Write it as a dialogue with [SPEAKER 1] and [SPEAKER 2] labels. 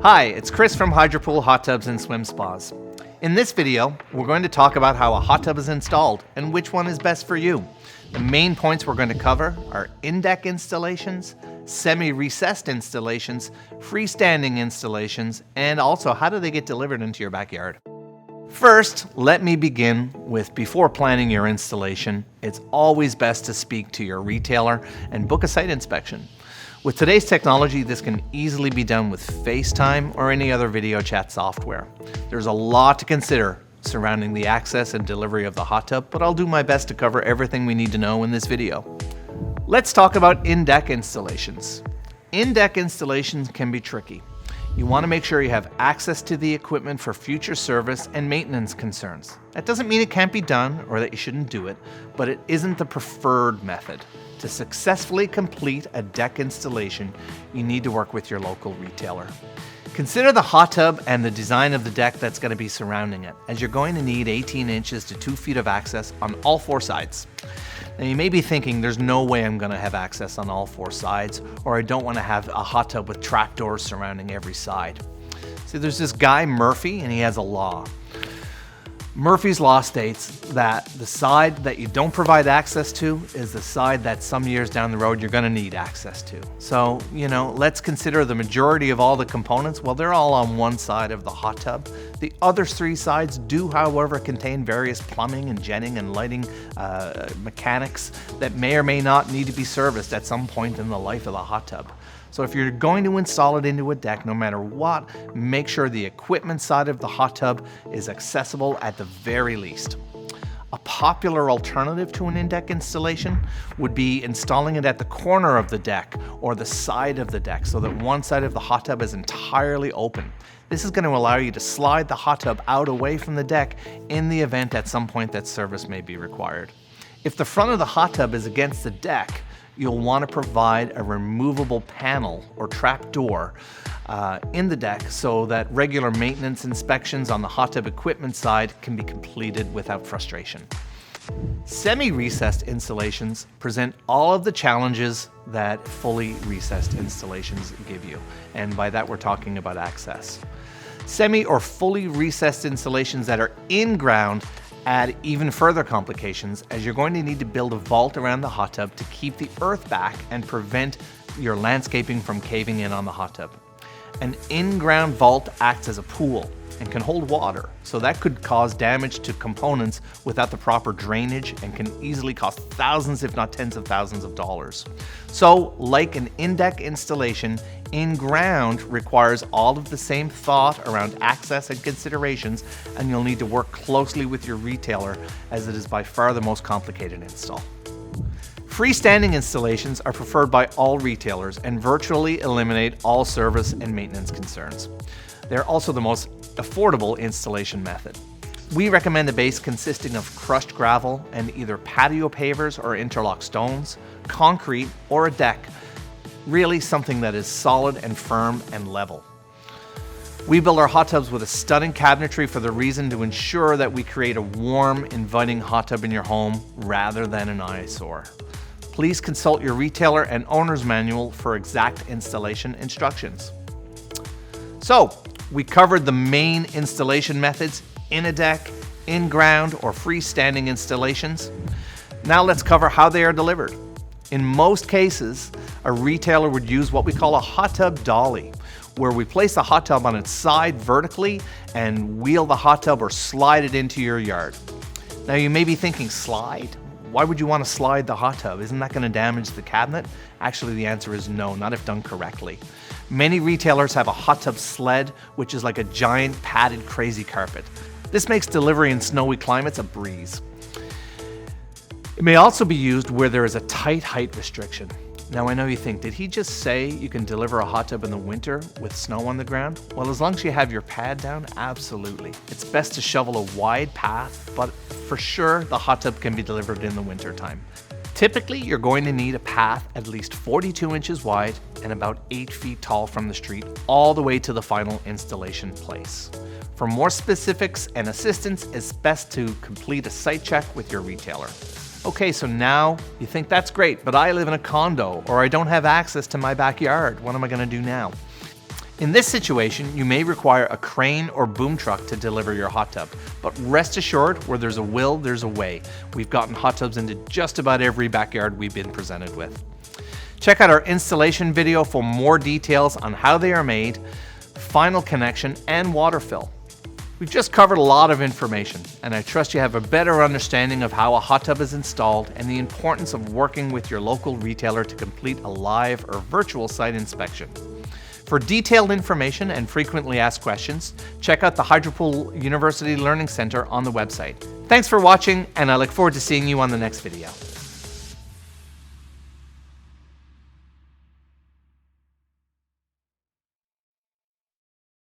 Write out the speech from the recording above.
[SPEAKER 1] Hi, it's Chris from Hydropool Hot Tubs and Swim Spas. In this video, we're going to talk about how a hot tub is installed and which one is best for you. The main points we're going to cover are in-deck installations, semi-recessed installations, freestanding installations, and also how do they get delivered into your backyard. First, let me begin with before planning your installation, it's always best to speak to your retailer and book a site inspection. With today's technology, this can easily be done with FaceTime or any other video chat software. There's a lot to consider surrounding the access and delivery of the hot tub, but I'll do my best to cover everything we need to know in this video. Let's talk about in-deck installations. In-deck installations can be tricky. You want to make sure you have access to the equipment for future service and maintenance concerns. That doesn't mean it can't be done or that you shouldn't do it, but it isn't the preferred method. To successfully complete a deck installation, you need to work with your local retailer. Consider the hot tub and the design of the deck that's going to be surrounding it, as you're going to need 18 inches to 2 feet of access on all 4 sides. Now you may be thinking there's no way I'm going to have access on all 4 sides, or I don't want to have a hot tub with trapdoors surrounding every side. See, there's this guy Murphy, and he has a law. Murphy's Law states that the side that you don't provide access to is the side that some years down the road you're going to need access to. So, let's consider the majority of all the components. Well, they're all on one side of the hot tub. The other 3 sides do, however, contain various plumbing and jetting and lighting mechanics that may or may not need to be serviced at some point in the life of the hot tub. So if you're going to install it into a deck, no matter what, make sure the equipment side of the hot tub is accessible at the very least. A popular alternative to an in-deck installation would be installing it at the corner of the deck or the side of the deck so that one side of the hot tub is entirely open. This is going to allow you to slide the hot tub out away from the deck in the event at some point that service may be required. If the front of the hot tub is against the deck, you'll want to provide a removable panel or trap door in the deck so that regular maintenance inspections on the hot tub equipment side can be completed without frustration. Semi-recessed installations present all of the challenges that fully recessed installations give you, and by that we're talking about access. Semi or fully recessed installations that are in-ground add even further complications, as you're going to need to build a vault around the hot tub to keep the earth back and prevent your landscaping from caving in on the hot tub. An in-ground vault acts as a pool and can hold water, so that could cause damage to components without the proper drainage and can easily cost thousands, if not tens of thousands of dollars. So, like an in-deck installation, in-ground requires all of the same thought around access and considerations, and you'll need to work closely with your retailer, as it is by far the most complicated install. Freestanding installations are preferred by all retailers and virtually eliminate all service and maintenance concerns. They're also the most affordable installation method. We recommend a base consisting of crushed gravel and either patio pavers or interlock stones, concrete, or a deck. Really something that is solid and firm and level. We build our hot tubs with a stunning cabinetry for the reason to ensure that we create a warm, inviting hot tub in your home rather than an eyesore. Please consult your retailer and owner's manual for exact installation instructions. So, we covered the main installation methods: in a deck, in-ground, or freestanding installations. Now let's cover how they are delivered. In most cases, a retailer would use what we call a hot tub dolly, where we place the hot tub on its side vertically and wheel the hot tub or slide it into your yard. Now you may be thinking, slide? Why would you want to slide the hot tub? Isn't that going to damage the cabinet? Actually, the answer is no, not if done correctly. Many retailers have a hot tub sled, which is like a giant padded crazy carpet. This makes delivery in snowy climates a breeze. It may also be used where there is a tight height restriction. Now I know you think, did he just say you can deliver a hot tub in the winter with snow on the ground? Well, as long as you have your pad down, absolutely. It's best to shovel a wide path, but for sure the hot tub can be delivered in the winter time. Typically, you're going to need a path at least 42 inches wide and about 8 feet tall from the street, all the way to the final installation place. For more specifics and assistance, it's best to complete a site check with your retailer. Okay, so now you think that's great, but I live in a condo or I don't have access to my backyard. What am I going to do now? In this situation, you may require a crane or boom truck to deliver your hot tub, but rest assured, where there's a will, there's a way. We've gotten hot tubs into just about every backyard we've been presented with. Check out our installation video for more details on how they are made, final connection, and water fill. We've just covered a lot of information, and I trust you have a better understanding of how a hot tub is installed and the importance of working with your local retailer to complete a live or virtual site inspection. For detailed information and frequently asked questions, check out the Hydropool University Learning Center on the website. Thanks for watching, and I look forward to seeing you on the next video.